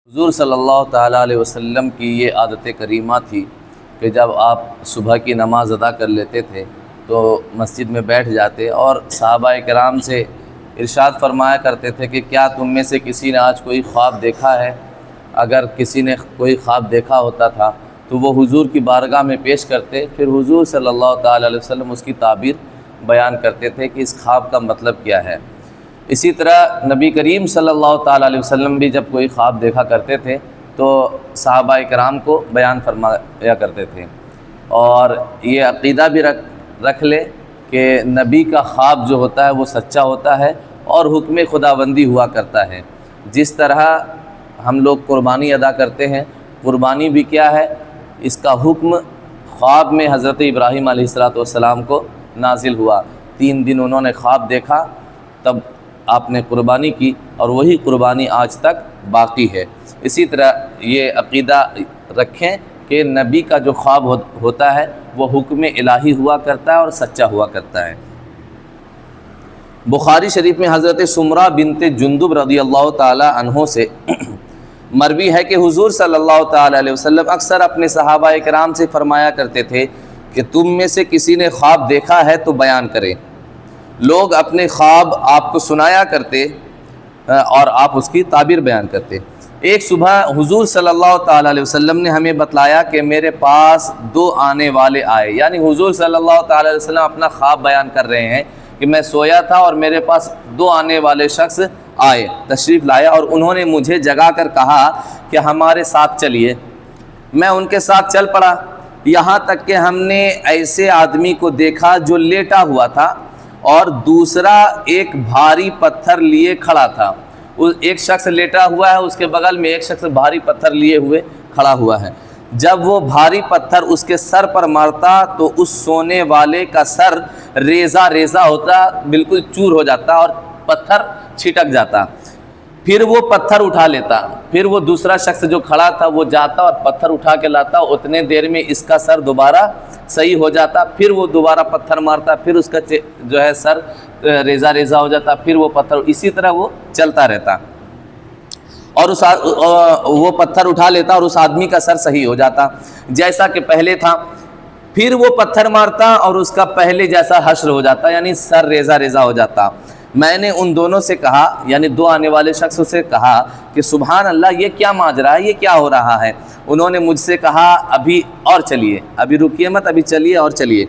حضور صلی اللہ تعالیٰ علیہ وسلم کی یہ عادت کریمہ تھی کہ جب آپ صبح کی نماز ادا کر لیتے تھے تو مسجد میں بیٹھ جاتے اور صحابہ کرام سے ارشاد فرمایا کرتے تھے کہ کیا تم میں سے کسی نے آج کوئی خواب دیکھا ہے؟ اگر کسی نے کوئی خواب دیکھا ہوتا تھا تو وہ حضور کی بارگاہ میں پیش کرتے، پھر حضور صلی اللہ تعالیٰ علیہ وسلم اس کی تعبیر بیان کرتے تھے کہ اس خواب کا مطلب کیا ہے۔ اسی طرح نبی کریم صلی اللہ تعالیٰ علیہ وسلم بھی جب کوئی خواب دیکھا کرتے تھے تو صحابہ کرام کو بیان فرمایا کرتے تھے۔ اور یہ عقیدہ بھی رکھ لے کہ نبی کا خواب جو ہوتا ہے وہ سچا ہوتا ہے اور حکم خداوندی ہوا کرتا ہے۔ جس طرح ہم لوگ قربانی ادا کرتے ہیں، قربانی بھی کیا ہے، اس کا حکم خواب میں حضرت ابراہیم علیہ السلام کو نازل ہوا۔ 3 دن انہوں نے خواب دیکھا، تب آپ نے قربانی کی اور وہی قربانی آج تک باقی ہے۔ اسی طرح یہ عقیدہ رکھیں کہ نبی کا جو خواب ہوتا ہے وہ حکم الہی ہوا کرتا ہے اور سچا ہوا کرتا ہے۔ بخاری شریف میں حضرت سمرہ بنت جندب رضی اللہ تعالی عنہ سے مروی ہے کہ حضور صلی اللہ تعالی علیہ وسلم اکثر اپنے صحابہ کرام سے فرمایا کرتے تھے کہ تم میں سے کسی نے خواب دیکھا ہے تو بیان کرے۔ لوگ اپنے خواب آپ کو سنایا کرتے اور آپ اس کی تعبیر بیان کرتے۔ ایک صبح حضور صلی اللہ تعالی علیہ وسلم نے ہمیں بتلایا کہ میرے پاس 2 آنے والے آئے، یعنی حضور صلی اللہ تعالی علیہ وسلم اپنا خواب بیان کر رہے ہیں کہ میں سویا تھا اور میرے پاس 2 آنے والے شخص آئے، تشریف لایا، اور انہوں نے مجھے جگا کر کہا کہ ہمارے ساتھ چلیے۔ میں ان کے ساتھ چل پڑا، یہاں تک کہ ہم نے ایسے آدمی کو دیکھا جو لیٹا ہوا تھا اور دوسرا ایک بھاری پتھر لیے کھڑا تھا۔ ایک شخص لیٹا ہوا ہے، اس کے بغل میں ایک شخص بھاری پتھر لیے ہوئے کھڑا ہوا ہے۔ جب وہ بھاری پتھر اس کے سر پر مارتا تو اس سونے والے کا سر ریزہ ریزہ ہوتا، بالکل چور ہو جاتا اور پتھر چھٹک جاتا۔ پھر وہ پتھر اٹھا لیتا، پھر وہ دوسرا شخص جو کھڑا تھا وہ جاتا اور پتھر اٹھا کے لاتا، اتنے دیر میں اس کا سر دوبارہ صحیح ہو جاتا، پھر وہ دوبارہ پتھر مارتا، پھر اس کا جو ہے سر ریزہ ریزہ ہو جاتا، پھر وہ پتھر، اسی طرح وہ چلتا رہتا اور وہ پتھر اٹھا لیتا اور اس آدمی کا سر صحیح ہو جاتا جیسا کہ پہلے تھا۔ پھر وہ پتھر مارتا اور اس کا پہلے جیسا حشر ہو جاتا، یعنی سر ریزہ ریزہ ہو جاتا۔ میں نے ان دونوں سے کہا، یعنی 2 آنے والے شخصوں سے کہا کہ سبحان اللہ، یہ کیا ماجرا ہے، یہ کیا ہو رہا ہے؟ انہوں نے مجھ سے کہا ابھی اور چلیے، ابھی رکیے مت، ابھی چلیے اور چلیے۔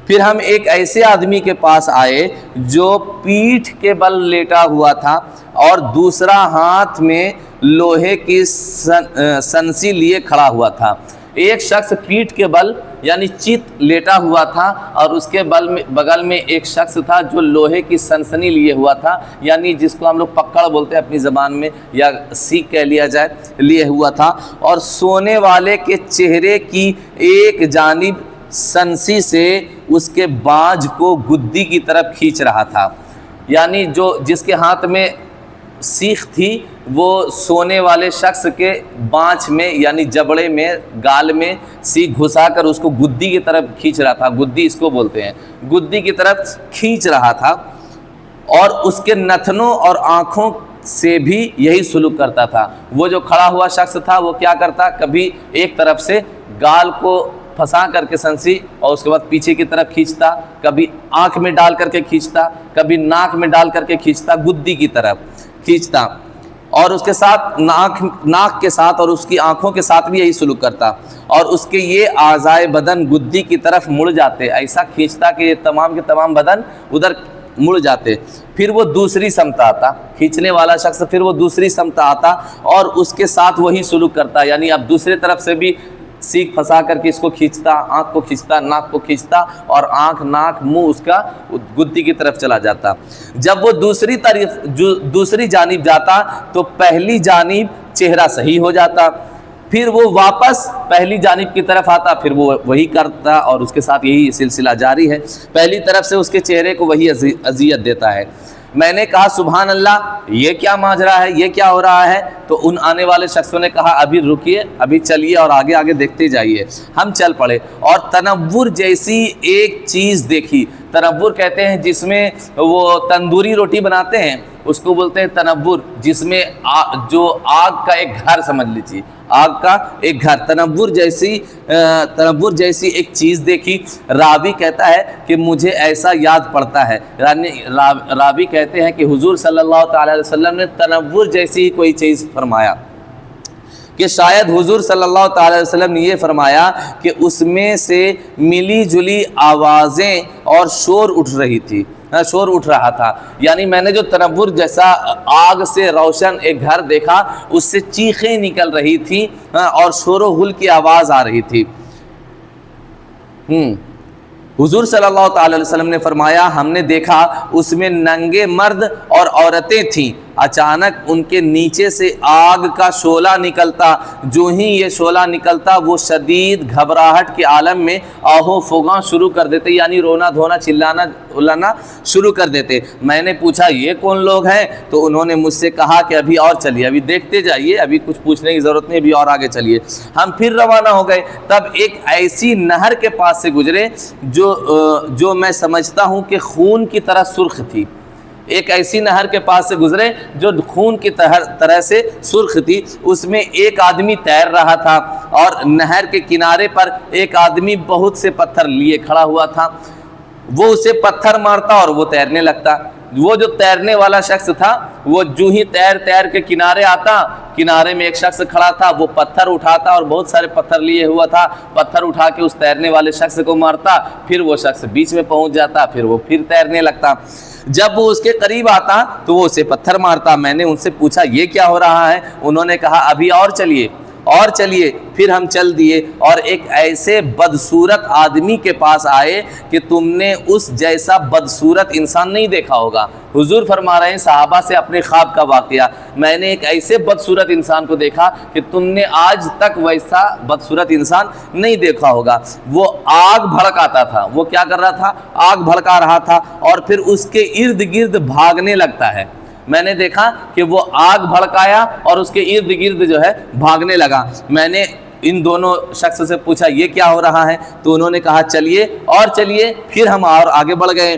پھر ہم ایک ایسے آدمی کے پاس آئے جو پیٹھ کے بل لیٹا ہوا تھا اور دوسرا ہاتھ میں لوہے کی سنسی لیے کھڑا ہوا تھا۔ ایک شخص پیٹھ کے بل یعنی چت لیٹا ہوا تھا اور اس کے بغل میں ایک شخص تھا جو لوہے کی سنسنی لیے ہوا تھا، یعنی جس کو ہم لوگ پکڑ بولتے ہیں اپنی زبان میں، یا سیک کہہ لیا جائے، لیے ہوا تھا، اور سونے والے کے چہرے کی ایک جانب سنسی سے اس کے باج کو گدی کی طرف کھینچ رہا تھا، یعنی جس کے ہاتھ میں سیخ تھی وہ سونے والے شخص کے بانچ میں یعنی جبڑے میں، گال میں سیخ گھسا کر اس کو گدی کی طرف کھینچ رہا تھا، گدی اس کو بولتے ہیں، گدی کی طرف کھینچ رہا تھا۔ اور اس کے نتنوں اور آنکھوں سے بھی یہی سلوک کرتا تھا۔ وہ جو کھڑا ہوا شخص تھا وہ کیا کرتا، کبھی ایک طرف سے گال کو پھنسا کر کے سنسی اور اس کے بعد پیچھے کی طرف کھینچتا، کبھی آنکھ میں ڈال کر کے کھینچتا، کبھی ناک میں ڈال کر کے کھینچتا، گدی کی طرف کھینچتا، اور اس کے ساتھ ناک کے ساتھ اور اس کی آنکھوں کے ساتھ بھی یہی سلوک کرتا، اور اس کے یہ اعضائے بدن گدی کی طرف مڑ جاتے، ایسا کھینچتا کہ یہ تمام کے تمام بدن ادھر مڑ جاتے۔ پھر وہ دوسری سمت آتا، کھینچنے والا شخص پھر وہ دوسری سمت آتا اور اس کے ساتھ وہی سلوک کرتا، یعنی اب دوسری طرف سے بھی سیخ پھنسا کر کے اس کو کھینچتا، آنکھ کو کھینچتا، ناک کو کھینچتا، اور آنکھ، ناک، منہ اس کا گدی کی طرف چلا جاتا۔ جب وہ دوسری جانب جاتا تو پہلی جانب چہرہ صحیح ہو جاتا، پھر وہ واپس پہلی جانب کی طرف آتا، پھر وہ وہی کرتا، اور اس کے ساتھ یہی سلسلہ جاری ہے، پہلی طرف سے اس کے چہرے کو وہی اذیت دیتا ہے۔ میں نے کہا سبحان اللہ، یہ کیا ماجرا ہے، یہ کیا ہو رہا ہے؟ تو ان آنے والے شخصوں نے کہا ابھی رکیے، ابھی چلیے اور آگے آگے دیکھتے جائیے۔ ہم چل پڑے اور تنور جیسی ایک چیز دیکھی۔ تنور کہتے ہیں جس میں وہ تندوری روٹی بناتے ہیں، اس کو بولتے ہیں تنور، جس میں جو آگ کا ایک گھر سمجھ لیجیے، آگ کا ایک گھر، تنور جیسی ایک چیز دیکھی۔ راوی کہتا ہے کہ مجھے ایسا یاد پڑتا ہے، یعنی راوی کہتے ہیں کہ حضور صلی اللہ تعالی علیہ وسلم نے تنور جیسی کوئی چیز فرمایا، کہ شاید حضور صلی اللہ تعالی علیہ وسلم نے یہ فرمایا کہ اس میں سے ملی جلی آوازیں اور شور اٹھ رہا تھا، یعنی میں نے جو تنور جیسا آگ سے روشن ایک گھر دیکھا، اس سے چیخیں نکل رہی تھی اور شور و غل کی آواز آ رہی تھی۔ حضور صلی اللہ تعالی علیہ وسلم نے فرمایا ہم نے دیکھا اس میں ننگے مرد اور عورتیں تھیں، اچانک ان کے نیچے سے آگ کا شعلہ نکلتا، جو ہی یہ شعلہ نکلتا وہ شدید گھبراہٹ کے عالم میں آہو فغاں شروع کر دیتے، یعنی رونا دھونا چلانا الانا شروع کر دیتے۔ میں نے پوچھا یہ کون لوگ ہیں؟ تو انہوں نے مجھ سے کہا کہ ابھی اور چلیے، ابھی دیکھتے جائیے، ابھی کچھ پوچھنے کی ضرورت نہیں، ابھی اور آگے چلیے۔ ہم پھر روانہ ہو گئے، تب ایک ایسی نہر کے پاس سے گزرے جو میں سمجھتا ہوں کہ خون کی طرح سرخ تھی۔ ایک ایسی نہر کے پاس سے گزرے جو خون کی طرح سے سرخ تھی، اس میں ایک آدمی تیر رہا تھا اور نہر کے کنارے پر ایک آدمی بہت سے پتھر لیے کھڑا ہوا تھا، وہ اسے پتھر مارتا اور وہ تیرنے لگتا۔ وہ جو تیرنے والا شخص تھا وہ جو ہی تیر کے کنارے آتا، کنارے میں ایک شخص کھڑا تھا، وہ پتھر اٹھاتا اور بہت سارے پتھر لیے ہوا تھا، پتھر اٹھا کے اس تیرنے والے شخص کو مارتا، پھر وہ شخص بیچ میں پہنچ جاتا، پھر وہ پھر تیرنے لگتا۔ جب وہ اس کے قریب آتا تو وہ اسے پتھر مارتا۔ میں نے ان سے پوچھا یہ کیا ہو رہا ہے؟ انہوں نے کہا ابھی اور چلیے۔ پھر ہم چل دیے اور ایک ایسے بدصورت آدمی کے پاس آئے کہ تم نے اس جیسا بدصورت انسان نہیں دیکھا ہوگا۔ حضور فرما رہے ہیں صحابہ سے اپنے خواب کا واقعہ، میں نے ایک ایسے بدصورت انسان کو دیکھا کہ تم نے آج تک ویسا بدصورت انسان نہیں دیکھا ہوگا۔ وہ آگ بھڑکاتا تھا، وہ کیا کر رہا تھا؟ آگ بھڑکا رہا تھا اور پھر اس کے ارد گرد بھاگنے لگتا ہے۔ میں نے دیکھا کہ وہ آگ بھڑکایا اور اس کے ارد گرد جو ہے بھاگنے لگا۔ میں نے ان دونوں شخص سے پوچھا یہ کیا ہو رہا ہے؟ تو انہوں نے کہا چلیے اور چلیے۔ پھر ہم اور آگے بڑھ گئے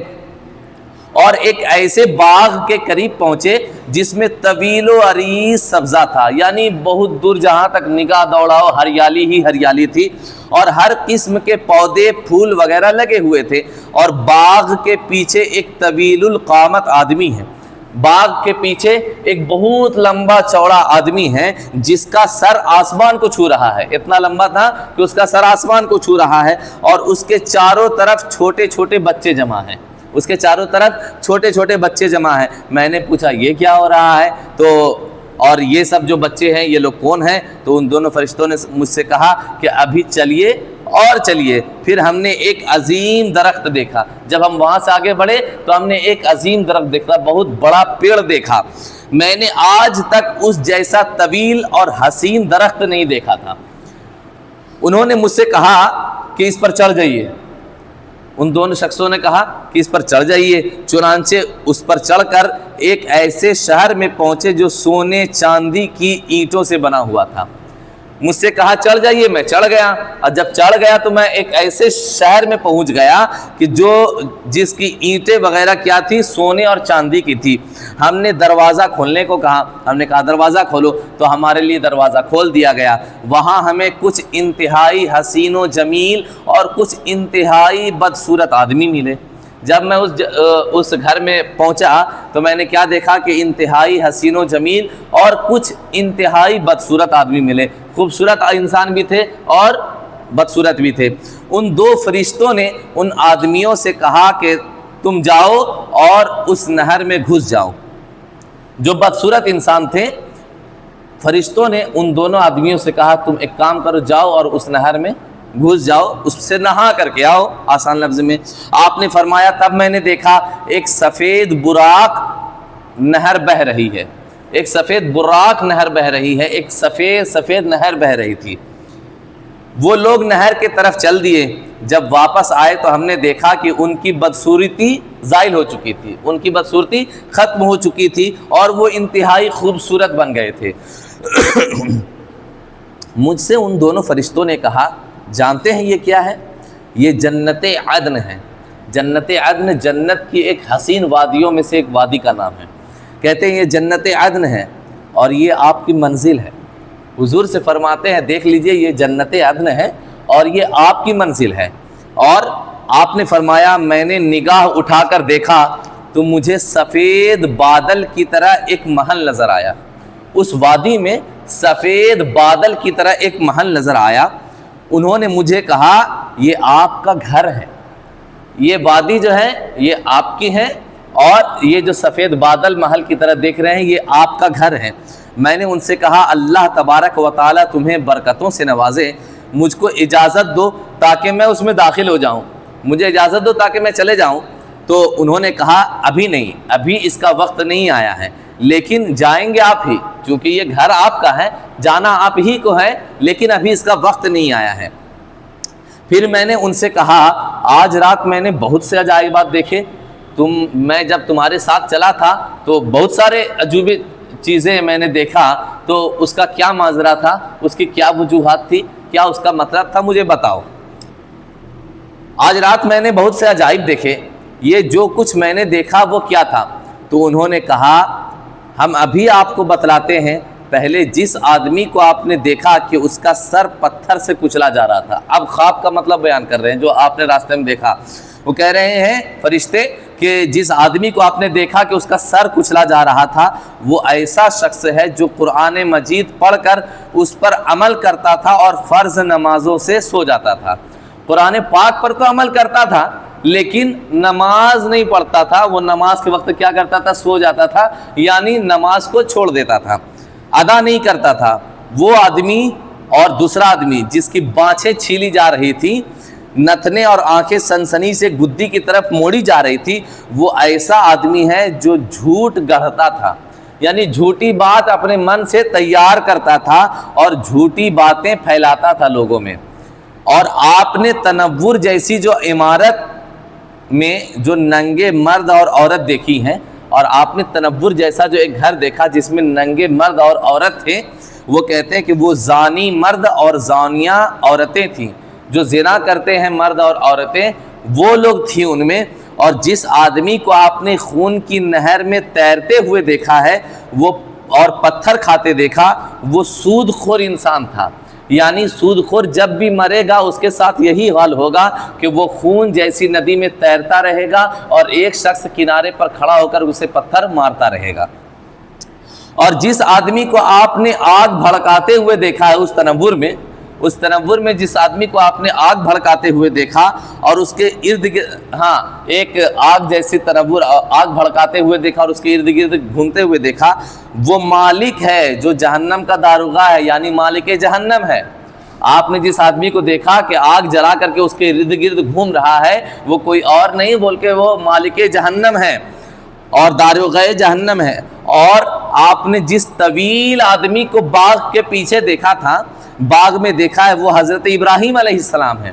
اور ایک ایسے باغ کے قریب پہنچے جس میں طویل و عریض سبزہ تھا، یعنی بہت دور جہاں تک نگاہ دوڑاؤ ہریالی ہی ہریالی تھی اور ہر قسم کے پودے پھول وغیرہ لگے ہوئے تھے، اور باغ کے پیچھے ایک طویل القامت آدمی ہے۔ باغ کے پیچھے ایک بہت لمبا چوڑا آدمی ہے جس کا سر آسمان کو چھو رہا ہے، اتنا لمبا تھا کہ اس کا سر آسمان کو چھو رہا ہے، اور اس کے چاروں طرف چھوٹے چھوٹے بچے جمع ہیں، اس کے چاروں طرف چھوٹے چھوٹے بچے جمع ہیں۔ میں نے پوچھا یہ کیا ہو رہا ہے؟ تو اور یہ سب جو بچے ہیں یہ لوگ کون ہیں؟ تو ان دونوں فرشتوں نے مجھ سے کہا کہ ابھی چلیے اور چلیے۔ پھر ہم نے ایک عظیم درخت دیکھا، جب ہم وہاں سے آگے بڑھے تو ہم نے ایک عظیم درخت دیکھا، بہت بڑا پیڑ دیکھا، میں نے آج تک اس جیسا طویل اور حسین درخت نہیں دیکھا تھا۔ انہوں نے مجھ سے کہا کہ اس پر چڑھ جائیے، ان دونوں شخصوں نے کہا کہ اس پر چڑھ جائیے۔ چنانچہ اس پر چڑھ کر ایک ایسے شہر میں پہنچے جو سونے چاندی کی اینٹوں سے بنا ہوا تھا۔ مجھ سے کہا چڑھ جائیے، میں چڑھ گیا، اور جب چڑھ گیا تو میں ایک ایسے شہر میں پہنچ گیا کہ جس کی اینٹیں وغیرہ کیا تھی؟ سونے اور چاندی کی تھی۔ ہم نے دروازہ کھولنے کو کہا، ہم نے کہا دروازہ کھولو، تو ہمارے لیے دروازہ کھول دیا گیا۔ وہاں ہمیں کچھ انتہائی حسین و جمیل اور کچھ انتہائی بدصورت آدمی ملے۔ جب میں اس گھر میں پہنچا تو میں نے کیا دیکھا کہ انتہائی حسین و جمیل اور کچھ انتہائی بدصورت آدمی ملے، خوبصورت انسان بھی تھے اور بدصورت بھی تھے۔ ان دو فرشتوں نے ان آدمیوں سے کہا کہ تم جاؤ اور اس نہر میں گھس جاؤ۔ جو بدصورت انسان تھے، فرشتوں نے ان دونوں آدمیوں سے کہا تم ایک کام کرو، جاؤ اور اس نہر میں گھس جاؤ، اس سے نہا کر کے آؤ، آسان لفظ میں۔ آپ نے فرمایا تب میں نے دیکھا ایک سفید براق نہر بہ رہی ہے، ایک سفید براق نہر بہ رہی ہے، ایک سفید نہر بہ رہی تھی۔ وہ لوگ نہر کے طرف چل دیے۔ جب واپس آئے تو ہم نے دیکھا کہ ان کی بدصورتی زائل ہو چکی تھی، ان کی بدصورتی ختم ہو چکی تھی اور وہ انتہائی خوبصورت بن گئے تھے۔ مجھ سے ان دونوں فرشتوں نے کہا جانتے ہیں یہ کیا ہے؟ یہ جنت عدن ہے۔ جنت عدن جنت کی ایک حسین وادیوں میں سے ایک وادی کا نام ہے۔ کہتے ہیں یہ جنت عدن ہے اور یہ آپ کی منزل ہے۔ حضور سے فرماتے ہیں دیکھ لیجئے یہ جنت عدن ہے اور یہ آپ کی منزل ہے۔ اور آپ نے فرمایا میں نے نگاہ اٹھا کر دیکھا تو مجھے سفید بادل کی طرح ایک محل نظر آیا، اس وادی میں سفید بادل کی طرح ایک محل نظر آیا۔ انہوں نے مجھے کہا یہ آپ کا گھر ہے، یہ وادی جو ہے یہ آپ کی ہے اور یہ جو سفید بادل محل کی طرح دیکھ رہے ہیں یہ آپ کا گھر ہے۔ میں نے ان سے کہا اللہ تبارک و تعالی تمہیں برکتوں سے نوازے، مجھ کو اجازت دو تاکہ میں اس میں داخل ہو جاؤں، مجھے اجازت دو تاکہ میں چلے جاؤں۔ تو انہوں نے کہا ابھی نہیں، ابھی اس کا وقت نہیں آیا ہے، لیکن جائیں گے آپ ہی، چونکہ یہ گھر آپ کا ہے، جانا آپ ہی کو ہے، لیکن ابھی اس کا وقت نہیں آیا ہے۔ پھر میں نے ان سے کہا آج رات میں نے بہت سے عجائبات دیکھے، میں جب تمہارے ساتھ چلا تھا تو بہت سارے عجوبی چیزیں میں نے دیکھا، تو اس کا کیا ماجرا تھا، اس کی کیا وجوہات تھی، کیا اس کا مطلب تھا، مجھے بتاؤ۔ آج رات میں نے بہت سے عجائب دیکھے، یہ جو کچھ میں نے دیکھا وہ کیا تھا؟ تو انہوں نے کہا ہم ابھی آپ کو بتلاتے ہیں، پہلے جس آدمی کو آپ نے دیکھا کہ اس کا سر پتھر سے کچلا جا رہا تھا، اب خواب کا مطلب بیان کر رہے ہیں جو آپ نے راستے میں دیکھا، وہ کہہ رہے ہیں فرشتے کہ جس آدمی کو آپ نے دیکھا کہ اس کا سر کچلا جا رہا تھا وہ ایسا شخص ہے جو قرآن مجید پڑھ کر اس پر عمل کرتا تھا اور فرض نمازوں سے سو جاتا تھا۔ قرآن پاک پر تو عمل کرتا تھا لیکن نماز نہیں پڑھتا تھا، وہ نماز کے وقت کیا کرتا تھا؟ سو جاتا تھا، یعنی نماز کو چھوڑ دیتا تھا، ادا نہیں کرتا تھا۔ وہ آدمی اور دوسرا آدمی جس کی بانچیں چھیلی جا رہی تھی، نتنے اور آنکھیں سنسنی سے گدی کی طرف موڑی جا رہی تھی، وہ ایسا آدمی ہے جو جھوٹ گڑھتا تھا، یعنی جھوٹی بات اپنے من سے تیار کرتا تھا اور جھوٹی باتیں پھیلاتا تھا لوگوں میں۔ اور آپ نے تنور جیسی جو عمارت میں جو ننگے مرد اور عورت دیکھی ہیں، اور آپ نے تنور جیسا جو ایک گھر دیکھا جس میں ننگے مرد اور عورت تھے، وہ کہتے ہیں کہ وہ زانی مرد اور زانیہ عورتیں تھیں، جو زنا کرتے ہیں مرد اور عورتیں وہ لوگ تھیں ان میں۔ اور جس آدمی کو آپ نے خون کی نہر میں تیرتے ہوئے دیکھا ہے وہ اور پتھر کھاتے دیکھا، وہ سود خور انسان تھا، یعنی سود خور جب بھی مرے گا اس کے ساتھ یہی حال ہوگا کہ وہ خون جیسی ندی میں تیرتا رہے گا اور ایک شخص کنارے پر کھڑا ہو کر اسے پتھر مارتا رہے گا۔ اور جس آدمی کو آپ نے آگ بھڑکاتے ہوئے دیکھا ہے اس تنور میں جس آدمی کو آپ نے آگ بھڑکاتے ہوئے دیکھا اور اس کے ارد گرد ایک آگ جیسی تنور آگ بھڑکاتے ہوئے دیکھا اور اس کے ارد گرد گھومتے ہوئے دیکھا، وہ مالک ہے جو جہنم کا داروغہ ہے، یعنی مالک جہنم ہے۔ آپ نے جس آدمی کو دیکھا کہ آگ جلا کر کے اس کے ارد گرد گھوم رہا ہے وہ کوئی اور نہیں بلکہ وہ مالک جہنم ہے اور داروغہ جہنم ہے۔ اور آپ نے جس طویل آدمی کو باغ کے پیچھے دیکھا تھا، باغ میں دیکھا ہے، وہ حضرت ابراہیم علیہ السلام ہے۔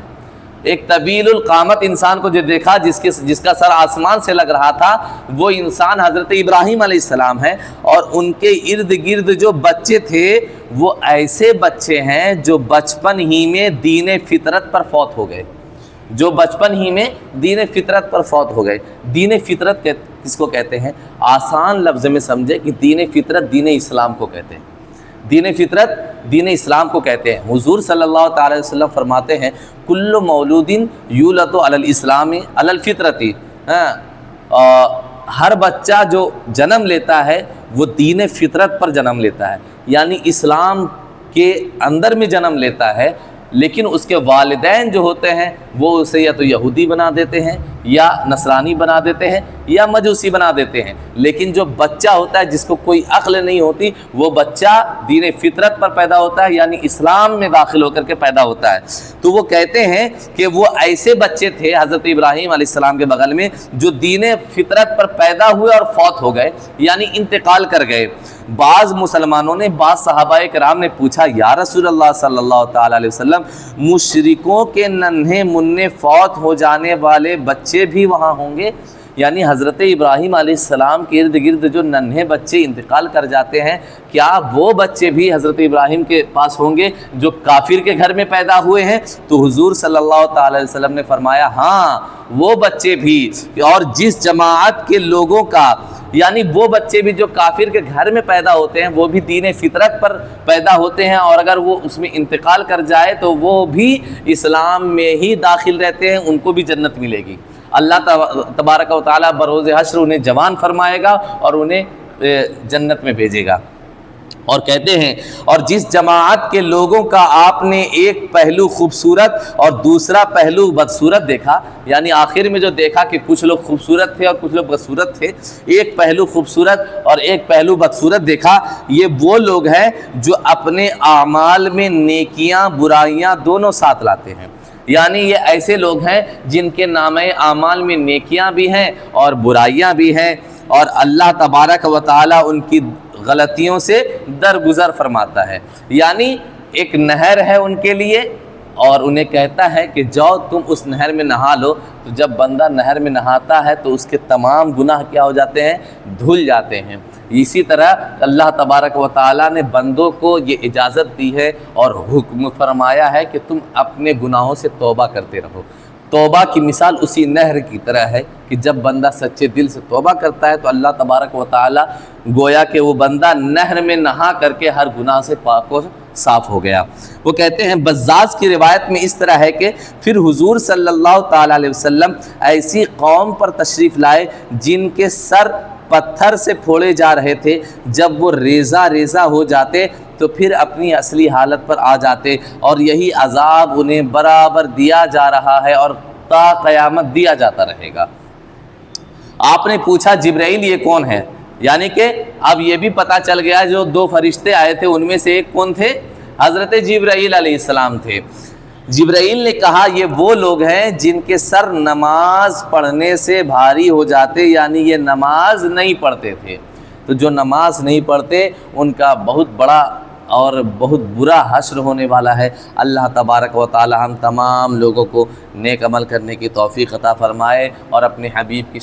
ایک طویل القامت انسان کو جو دیکھا جس کا سر آسمان سے لگ رہا تھا، وہ انسان حضرت ابراہیم علیہ السلام ہے۔ اور ان کے ارد گرد جو بچے تھے وہ ایسے بچے ہیں جو بچپن ہی میں دین فطرت پر فوت ہو گئے، جو بچپن ہی میں دین فطرت پر فوت ہو گئے۔ دین فطرت کس کو کہتے ہیں؟ آسان لفظ میں سمجھے کہ دین فطرت دین اسلام کو کہتے ہیں۔ دین فطرت دین اسلام کو کہتے ہیں۔ حضور صلی اللہ تعالی علیہ وسلم فرماتے ہیں کل مولود یولد علی الاسلام علی الفطرت، ہر بچہ جو جنم لیتا ہے وہ دین فطرت پر جنم لیتا ہے، یعنی اسلام کے اندر میں جنم لیتا ہے، لیکن اس کے والدین جو ہوتے ہیں وہ اسے یا تو یہودی بنا دیتے ہیں یا نصرانی بنا دیتے ہیں یا مجوسی بنا دیتے ہیں۔ لیکن جو بچہ ہوتا ہے جس کو کوئی عقل نہیں ہوتی، وہ بچہ دین فطرت پر پیدا ہوتا ہے، یعنی اسلام میں داخل ہو کر کے پیدا ہوتا ہے۔ تو وہ کہتے ہیں کہ وہ ایسے بچے تھے حضرت ابراہیم علیہ السلام کے بغل میں جو دین فطرت پر پیدا ہوئے اور فوت ہو گئے، یعنی انتقال کر گئے۔ بعض مسلمانوں نے، بعض صحابہ کرام نے پوچھا یا رسول اللہ صلی اللہ تعالی علیہ وسلم، مشرکوں کے ننھے منھے فوت ہو جانے والے بچے بھی وہاں ہوں گے؟ یعنی حضرت ابراہیم علیہ السلام کے ارد گرد جو ننھے بچے انتقال کر جاتے ہیں، کیا وہ بچے بھی حضرت ابراہیم کے پاس ہوں گے جو کافر کے گھر میں پیدا ہوئے ہیں؟ تو حضور صلی اللہ تعالی علیہ وسلم نے فرمایا ہاں وہ بچے بھی، اور جس جماعت کے لوگوں کا، یعنی وہ بچے بھی جو کافر کے گھر میں پیدا ہوتے ہیں وہ بھی دین فطرت پر پیدا ہوتے ہیں، اور اگر وہ اس میں انتقال کر جائے تو وہ بھی اسلام میں ہی داخل رہتے ہیں، ان کو بھی جنت ملے گی۔ اللہ تبارک و تعالیٰ بروز حشر انہیں جوان فرمائے گا اور انہیں جنت میں بھیجے گا۔ اور کہتے ہیں اور جس جماعت کے لوگوں کا آپ نے ایک پہلو خوبصورت اور دوسرا پہلو بدصورت دیکھا، یعنی آخر میں جو دیکھا کہ کچھ لوگ خوبصورت تھے اور کچھ لوگ بدصورت تھے، ایک پہلو خوبصورت اور ایک پہلو بدصورت دیکھا، یہ وہ لوگ ہیں جو اپنے اعمال میں نیکیاں برائیاں دونوں ساتھ لاتے ہیں۔ یعنی یہ ایسے لوگ ہیں جن کے نامہ اعمال میں نیکیاں بھی ہیں اور برائیاں بھی ہیں، اور اللہ تبارک و تعالیٰ ان کی غلطیوں سے درگزر فرماتا ہے۔ یعنی ایک نہر ہے ان کے لیے اور انہیں کہتا ہے کہ جاؤ تم اس نہر میں نہا لو، تو جب بندہ نہر میں نہاتا ہے تو اس کے تمام گناہ کیا ہو جاتے ہیں؟ دھل جاتے ہیں۔ اسی طرح اللہ تبارک و تعالیٰ نے بندوں کو یہ اجازت دی ہے اور حکم فرمایا ہے کہ تم اپنے گناہوں سے توبہ کرتے رہو۔ توبہ کی مثال اسی نہر کی طرح ہے کہ جب بندہ سچے دل سے توبہ کرتا ہے تو اللہ تبارک و تعالیٰ گویا کہ وہ بندہ نہر میں نہا کر کے ہر گناہ سے پاک و صاف ہو گیا۔ وہ کہتے ہیں بزاز کی روایت میں اس طرح ہے کہ پھر حضور صلی اللہ تعالیٰ علیہ وسلم ایسی قوم پر تشریف لائے جن کے سر پتھر سے پھوڑے جا رہے تھے، جب وہ ریزہ ریزہ ہو جاتے تو پھر اپنی اصلی حالت پر آ جاتے، اور یہی عذاب انہیں برابر دیا جا رہا ہے اور تا قیامت دیا جاتا رہے گا۔ آپ نے پوچھا جبرائیل یہ کون ہے؟ یعنی کہ اب یہ بھی پتہ چل گیا جو دو فرشتے آئے تھے ان میں سے ایک کون تھے؟ حضرت جبرائیل علیہ السلام تھے۔ جبرائیل نے کہا یہ وہ لوگ ہیں جن کے سر نماز پڑھنے سے بھاری ہو جاتے، یعنی یہ نماز نہیں پڑھتے تھے، تو جو نماز نہیں پڑھتے ان کا بہت بڑا اور بہت برا حشر ہونے والا ہے۔ اللہ تبارک و تعالی ہم تمام لوگوں کو نیک عمل کرنے کی توفیق عطا فرمائے اور اپنے حبیب کی